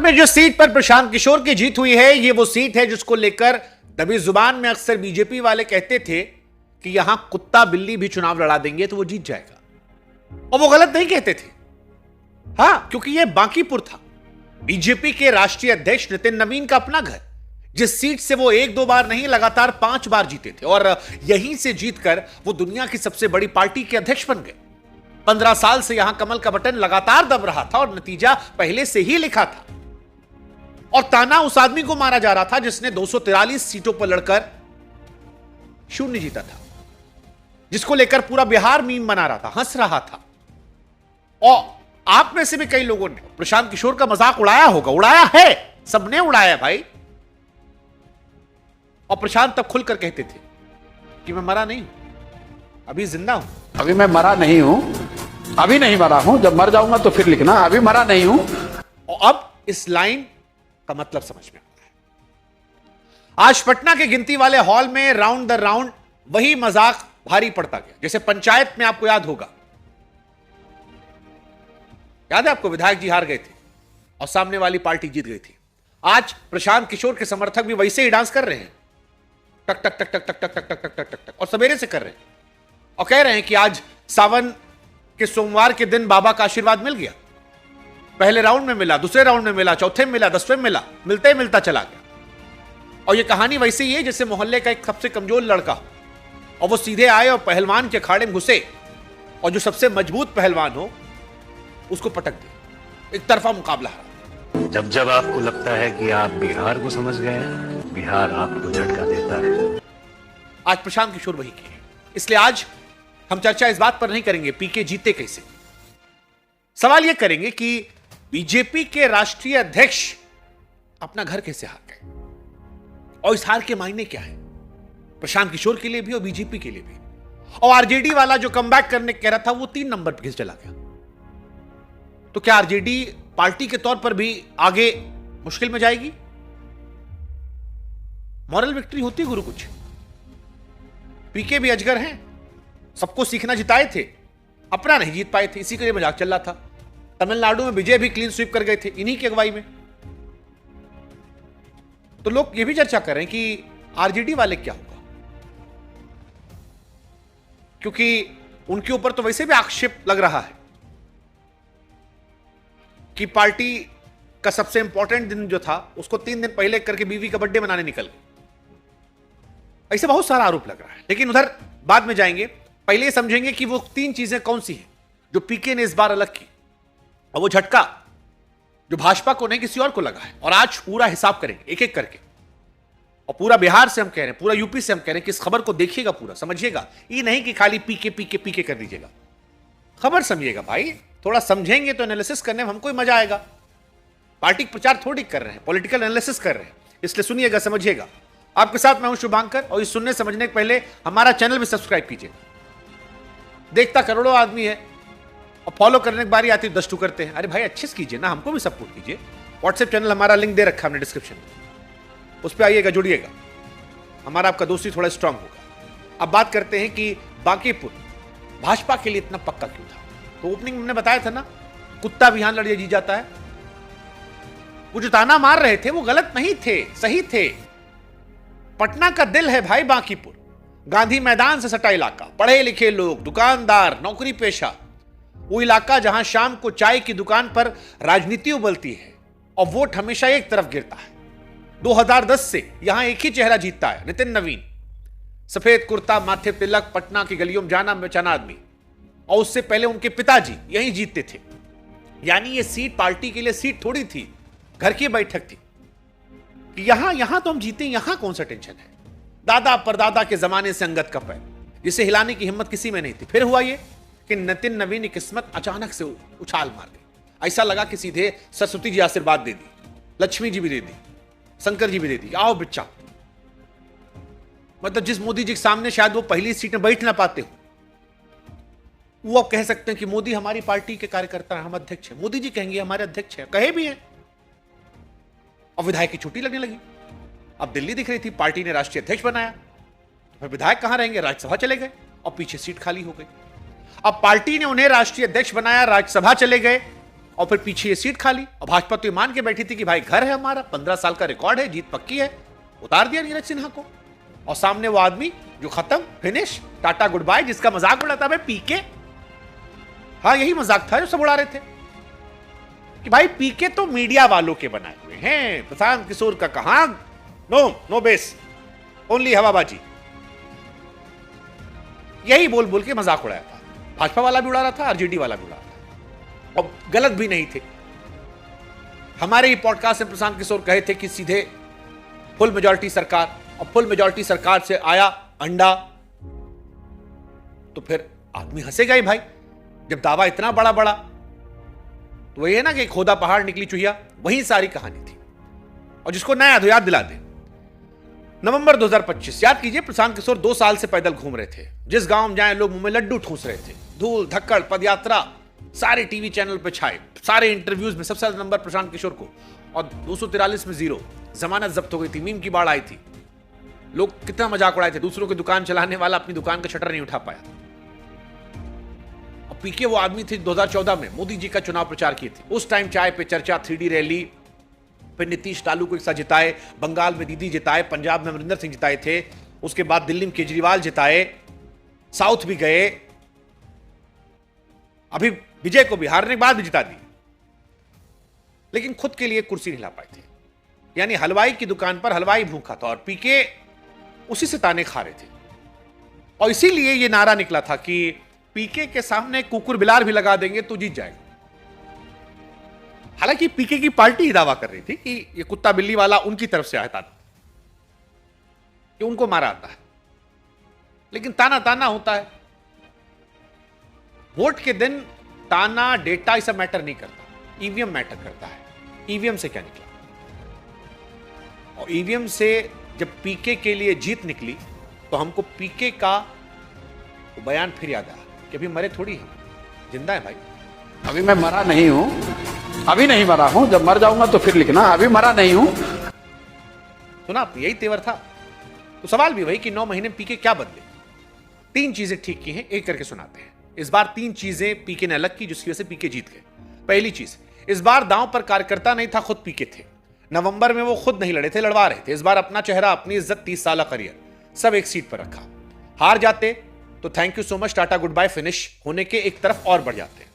में जो सीट पर प्रशांत किशोर की जीत हुई है, ये वो सीट है जिसको लेकर दबी जुबान में अक्सर बीजेपी वाले कहते थे कि यहां कुत्ता बिल्ली भी चुनाव लड़ा देंगे तो वो जीत जाएगा। और वो गलत नहीं कहते थे। हां, क्योंकि ये बांकीपुर था, बीजेपी के राष्ट्रीय अध्यक्ष नितिन नवीन का अपना घर, जिस सीट से वो एक दो बार नहीं लगातार 5 बार जीते थे और यहीं से जीतकर वो दुनिया की सबसे बड़ी पार्टी के अध्यक्ष बन गए। 15 साल से यहां कमल का बटन लगातार दब रहा था और नतीजा पहले से ही लिखा था। और ताना उस आदमी को मारा जा रहा था जिसने 243 सीटों पर लड़कर शून्य जीता था, जिसको लेकर पूरा बिहार मीम बना रहा था, हंस रहा था। और आप में से भी कई लोगों ने प्रशांत किशोर का मजाक उड़ाया होगा, उड़ाया है, सबने उड़ाया भाई। और प्रशांत तब खुलकर कहते थे कि मैं मरा नहीं हूं, अभी जिंदा हूं। अभी मैं मरा नहीं हूं, अभी नहीं मरा हूं, जब मर जाऊंगा तो फिर लिखना अभी मरा नहीं हूं। और अब इस लाइन का मतलब समझ में आता है। आज पटना के गिनती वाले हॉल में राउंड द राउंड वही मजाक भारी पड़ता गया। जैसे पंचायत में आपको याद होगा, याद है आपको, विधायक जी हार गए थे और सामने वाली पार्टी जीत गई थी। आज प्रशांत किशोर के समर्थक भी वैसे ही डांस कर रहे हैं, टक टक टक टक टक टक टक टक टक टक टक, और सवेरे से कर रहे हैं और कह रहे हैं कि आज सावन के सोमवार के दिन बाबा का आशीर्वाद मिल गया। पहले राउंड में मिला, दूसरे राउंड में मिला, चौथे में मिला, 10वें में मिला, मिलते ही मिलता चला गया। और यह कहानी वैसे ही है जैसे मोहल्ले का एक सबसे कमजोर लड़का हो और वो सीधे आए और पहलवान के अखाड़े में घुसे और जो सबसे मजबूत पहलवान हो उसको पटक दे। एक तरफा मुकाबला है। जब जब आपको लगता है कि आप बिहार को समझ गए हैं, बिहार आपको झटका देता है। आज प्रशांत किशोर वही के हैं। इसलिए आज हम चर्चा इस बात पर नहीं करेंगे पीके जीते कैसे, सवाल यह करेंगे कि बीजेपी के राष्ट्रीय अध्यक्ष अपना घर कैसे हार गए और इस हार के मायने क्या है प्रशांत किशोर के लिए भी और बीजेपी के लिए भी। और आरजेडी वाला जो कमबैक करने कह रहा था वो 3 नंबर पर चला गया। तो क्या आरजेडी पार्टी के तौर पर भी आगे मुश्किल में जाएगी? मॉरल विक्ट्री होती गुरु कुछ। पीके भी अजगर हैं, सबको सीखना जिताए थे, अपना नहीं जीत पाए थे, इसी के लिए मजाक चल रहा था। तमिलनाडु में विजय भी क्लीन स्वीप कर गए थे इन्हीं की अगुवाई में। तो लोग ये भी चर्चा कर रहे हैं कि आरजेडी वाले क्या होगा, क्योंकि उनके ऊपर तो वैसे भी आक्षेप लग रहा है कि पार्टी का सबसे इंपॉर्टेंट दिन जो था उसको 3 दिन पहले करके बीवी का बर्थडे मनाने निकल गए। ऐसे बहुत सारा आरोप लग रहा है, लेकिन उधर बाद में जाएंगे। पहले समझेंगे कि वो 3 चीजें कौन सी हैं जो पीके ने इस बार अलग की, और वो झटका जो भाजपा को नहीं किसी और को लगा है। और आज पूरा हिसाब करेंगे एक एक करके, और पूरा बिहार से हम कह रहे हैं, पूरा यूपी से हम कह रहे हैं कि इस खबर को देखिएगा, पूरा समझिएगा। ये नहीं कि खाली पीके पीके पीके कर दीजिएगा, खबर समझिएगा भाई। थोड़ा समझेंगे तो एनालिसिस करने में हमको ही मजा आएगा। पार्टी प्रचार थोड़ी कर रहे हैं, पॉलिटिकल एनालिसिस कर रहे हैं, इसलिए सुनिएगा, समझिएगा। आपके साथ मैं हूं शुभांकर, और इस सुनने समझने के पहले हमारा चैनल भी सब्सक्राइब कीजिए। देखता करोड़ों आदमी है और फॉलो करने की बारी आती है 10 करते हैं। अरे भाई अच्छे से कीजिए ना, हमको भी सपोर्ट कीजिए। व्हाट्सएप चैनल हमारा लिंक दे रखा हमने डिस्क्रिप्शन में, उस पर आइएगा, जुड़िएगा, हमारा आपका दोस्ती थोड़ा स्ट्रांग होगा। अब बात करते हैं कि बांकीपुर भाजपा के लिए इतना पक्का क्यों था। तो ओपनिंग में हमने बताया था ना, कुत्ता भी यहां लड़िए जीत जाता है। वो जो ताना मार रहे थे वो गलत नहीं थे, सही थे। पटना का दिल है भाई बांकीपुर, गांधी मैदान से सटा इलाका, पढ़े लिखे लोग, दुकानदार, नौकरी पेशा, वो इलाका जहां शाम को चाय की दुकान पर राजनीति उबलती है और वोट हमेशा एक तरफ गिरता है। 2010 से यहां एक ही चेहरा जीतता है, नितिन नवीन। सफेद कुर्ता, माथे तिलक, पटना की गलियों में जाना पहचाना आदमी, और उससे पहले उनके पिताजी यहीं जीतते थे। यानी ये सीट पार्टी के लिए सीट थोड़ी थी, घर की बैठक थी कि यहां तो हम जीते, यहां कौन सा टेंशन है। दादा परदादा के जमाने से अंगत कप है, जिसे हिलाने की हिम्मत किसी में नहीं थी। फिर हुआ ये कि नितिन नवीन की किस्मत अचानक से उछाल मार गई। ऐसा लगा कि सीधे सरस्वती जी आशीर्वाद दे दी, लक्ष्मी जी भी दे दी, शंकर जी भी दे दी, आओ बच्चा। मतलब जिस मोदी जी के सामने शायद वो पहली सीट में बैठ ना पाते हो, वो अब कह सकते हैं कि मोदी हमारी पार्टी के कार्यकर्ता हैं, हम अध्यक्ष हैं। मोदी जी कहेंगे हमारे अध्यक्ष हैं, कहे भी हैं। और विधायक की छुट्टी लगने लगी। अब दिल्ली दिख रही थी, पार्टी ने राष्ट्रीय अध्यक्ष बनाया, तो फिर विधायक कहां रहेंगे, राज्यसभा चले गए और पीछे सीट खाली हो गई। अब पार्टी ने उन्हें राष्ट्रीय अध्यक्ष बनाया, राज्यसभा चले गए, और फिर पीछे ये सीट खाली, और भाजपा तो ये मान के बैठी थी कि भाई घर है हमारा, 15 साल का रिकॉर्ड है, जीत पक्की है, उतार दिया नीरज सिन्हा को। और सामने वो आदमी जो खत्म, फिनिश, टाटा गुड बाय, जिसका मजाक उड़ाता है पीके। हाँ, यही मजाक था जो सब उड़ा रहे थे कि भाई पीके तो मीडिया वालों के बनाए हुए हैं, प्रशांत किशोर का कहां, नो बेस, ओनली हवाबाजी। यही बोल बोल के मजाक उड़ाया था। भाजपा वाला भी उड़ा रहा था, आरजेडी वाला भी उड़ा रहा था, और गलत भी नहीं थे। हमारे ही पॉडकास्ट में प्रशांत किशोर कहे थे कि सीधे फुल मेजॉरिटी सरकार, और फुल मेजॉरिटी सरकार से आया अंडा। तो फिर आदमी हंसेगा ही भाई, जब दावा इतना बड़ा बड़ा। तो वही है ना कि खोदा पहाड़ निकली चुहिया, वही सारी कहानी थी। और जिसको नया तो याद दिला दे, नवंबर 2025, याद कीजिए, प्रशांत किशोर 2 साल से पैदल घूम रहे थे। जिस गांव में जाए लोग मुंह में लड्डू ठूस रहे थे, धूल धक्कड़ पदयात्रा, सारे टीवी चैनल पे छाए, सारे इंटरव्यूज में सबसे ज्यादा नंबर प्रशांत किशोर को, और 243 में 0, जमानत जब्त हो गई थी, मीम की बाढ़ आई थी, लोग कितना मजाक उड़ाए थे। दूसरों की दुकान चलाने वाला अपनी दुकान का शटर नहीं उठा पाया। और पीके वो आदमी थे 2014 में मोदी जी का चुनाव प्रचार किए थे। उस टाइम चाय पे चर्चा, 3D रैली, फिर नीतीश लालू को एक साथ जिताए, बंगाल में दीदी जिताए, पंजाब में अमरिंदर सिंह जिताए थे, उसके बाद दिल्ली में केजरीवाल जिताए, साउथ भी गए, अभी विजय को बिहार ने बाद भी जिता दी, लेकिन खुद के लिए कुर्सी नहीं ला पाए थे। यानी हलवाई की दुकान पर हलवाई भूखा था, और पीके उसी से ताने खा रहे थे। और इसीलिए यह नारा निकला था कि पीके के सामने कुकुर बिलार भी लगा देंगे तो जीत जाएगा। हालांकि पीके की पार्टी ही दावा कर रही थी कि ये कुत्ता बिल्ली वाला उनकी तरफ से आता था, कि उनको मारा आता है, लेकिन ताना ताना होता है। वोट के दिन ताना डेटा ये सब मैटर नहीं करता, ईवीएम मैटर करता है। ईवीएम से क्या निकला, और ईवीएम से जब पीके के लिए जीत निकली तो हमको पीके का वो बयान फिर याद आया कि अभी मरे थोड़ी हैं, जिंदा है भाई। अभी मैं मरा नहीं हूं, अभी नहीं मरा हूं, जब मर जाऊंगा तो फिर लिखना अभी मरा नहीं हूं। सुना, यही तेवर था। तो सवाल भी वही कि 9 महीने पीके क्या बदले। 3 चीजें ठीक की हैं, एक करके सुनाते हैं। इस बार 3 चीजें पीके ने अलग की, जिसकी वजह से पीके जीत गए। पहली चीज, इस बार दांव पर कार्यकर्ता नहीं था, खुद पीके थे। नवंबर में वो खुद नहीं लड़े थे, लड़वा रहे थे। इस बार अपना चेहरा, अपनी इज्जत, 30 साल करियर सब एक सीट पर रखा। हार जाते तो thank you so much, tata good bye, finish होने के एक तरफ और बढ़ जाते।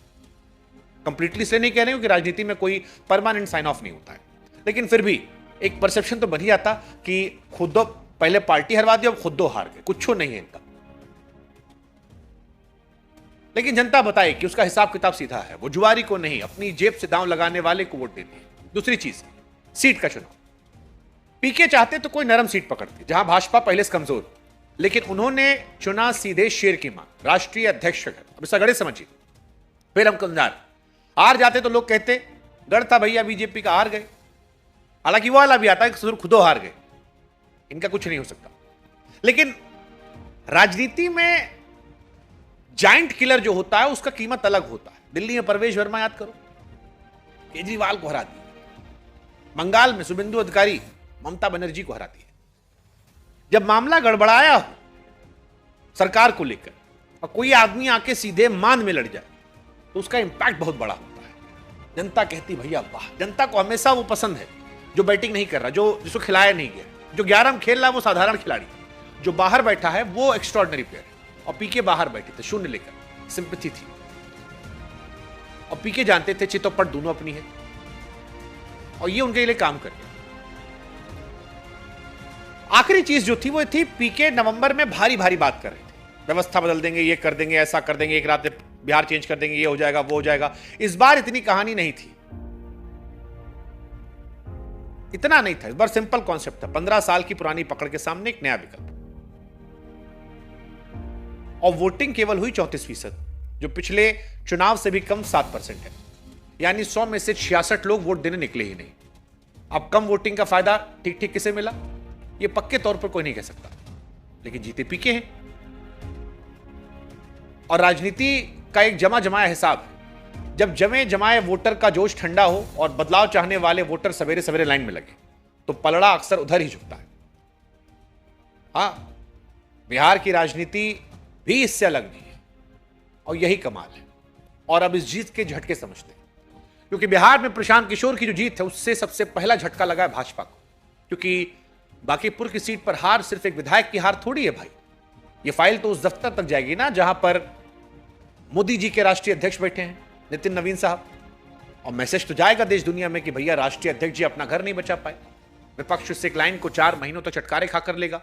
कंप्लीटली इसलिए नहीं कह रहे हो कि राजनीति में कोई परमानेंट साइन ऑफ नहीं होता है, लेकिन फिर भी एक परसेप्शन तो बन ही आता कि खुद दो पहले पार्टी हरवा दी, अब खुद दो हार गए, कुछ नहीं है इनका। लेकिन जनता बताए कि उसका हिसाब किताब सीधा है, वो जुआरी को नहीं, अपनी जेब से दांव लगाने वाले को वोट देती है। दूसरी चीज, सीट का चुनाव। पीके चाहते तो कोई नरम सीट पकड़ती, जहां भाजपा पहले से कमजोर, लेकिन उन्होंने चुना सीधे शेर की मां, राष्ट्रीय अध्यक्ष का घर। अब इसका गणित समझिए। फिर हम कंजार हार जाते तो लोग कहते गढ़ था भैया बीजेपी का, हार गए। हालांकि वो वाला भी आता है कि खुदो हार गए, इनका कुछ नहीं हो सकता। लेकिन राजनीति में जाइंट किलर जो होता है उसका कीमत अलग होता है। दिल्ली में परवेश वर्मा याद करो, केजरीवाल को हरा दिया। बंगाल में शुभेंदु अधिकारी ममता बनर्जी को हरा दिया। जब मामला गड़बड़ाया हो सरकार को लेकर और कोई आदमी आके सीधे मान में लड़ जाए तो उसका इंपैक्ट बहुत बड़ा होता है। जनता कहती भैया वाह। जनता को हमेशा वो पसंद है जो बैटिंग नहीं कर रहा, जो जिसको खिलाया नहीं गया, जो 11 में खेल रहा है वो साधारण खिलाड़ी, जो बाहर बैठा है वो एक्स्ट्रॉर्डिनरी प्लेयर है। और पीके बाहर बैठे थे 0 लेकर, सिंपैथी थी। और पीके जानते थे चितौपट दोनों अपनी है, और ये उनके लिए काम कर गया। आखिरी चीज जो थी वो थी, पीके नवंबर में भारी भारी बात कर रहे थे, व्यवस्था बदल देंगे, ये कर देंगे, ऐसा कर देंगे, एक रात में बिहार चेंज कर देंगे, ये हो जाएगा, वो हो जाएगा। इस बार इतनी कहानी नहीं थी, इतना नहीं था। इस बार सिंपल कॉन्सेप्ट था, 15 साल की पुरानी पकड़ के सामने एक नया विकल्प। और वोटिंग केवल हुई 34%, जो पिछले चुनाव से भी कम 7% है। यानी 100 में से 66 लोग वोट देने निकले ही नहीं। अब कम वोटिंग का फायदा ठीक ठीक किसे मिला, ये पक्के तौर पर कोई नहीं कह सकता, लेकिन जीते पीके हैं। और राजनीति का एक जमा जमाया हिसाब है। जब जमे जमाए वोटर का जोश ठंडा हो और बदलाव चाहने वाले वोटर सवेरे सवेरे लाइन में लगे तो पलड़ा अक्सर उधर ही झुकता है। हां, बिहार की राजनीति भी इससे अलग नहीं है, और यही कमाल है। और अब इस जीत के झटके समझते हैं। क्योंकि बिहार में प्रशांत किशोर की जो जीत है उससे सबसे पहला झटका लगा है भाजपा को, क्योंकि बांकीपुर की सीट पर हार सिर्फ एक विधायक की हार थोड़ी है भाई। ये फाइल तो उस दफ्तर तक जाएगी ना जहां पर मोदी जी के राष्ट्रीय अध्यक्ष बैठे हैं, नितिन नवीन साहब, और मैसेज तो जाएगा देश दुनिया में कि भैया राष्ट्रीय अध्यक्ष जी अपना घर नहीं बचा पाए। विपक्ष इस एक लाइन को 4 महीनों तक चटकारे खाकर लेगा।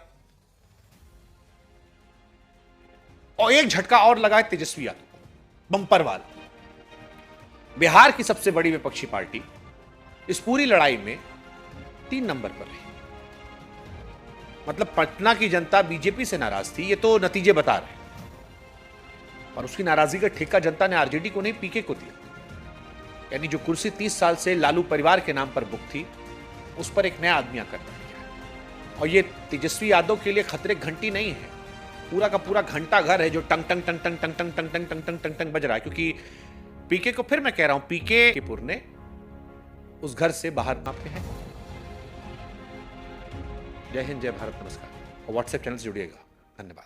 और एक झटका और लगा है तेजस्वी यादव, बंपर वाला। बिहार की सबसे बड़ी विपक्षी पार्टी इस पूरी लड़ाई में 3 नंबर पर रही। मतलब पटना की जनता बीजेपी से नाराज थी, ये तो नतीजे बता रहे हैं, और उसकी नाराजगी का ठेका जनता ने आरजेडी को नहीं पीके को दिया। यानी जो कुर्सी 30 साल से लालू परिवार के नाम पर बुक थी, उस पर एक नया आदमी आकर बैठ गया। और ये तेजस्वी यादव के लिए खतरे घंटी नहीं है, पूरा का पूरा घंटा घर है जो टंग टंग टंग टंग टंग टंग टंग टंग टंग टंग टंग टंग बज रहा है। क्योंकि पीके को फिर मैं कह रहा हूं, पीके पुर ने उस घर से बाहर नापे हैं। जय हिंद, जय भारत, नमस्कार। और व्हाट्सएप चैनल से जुड़िएगा। धन्यवाद।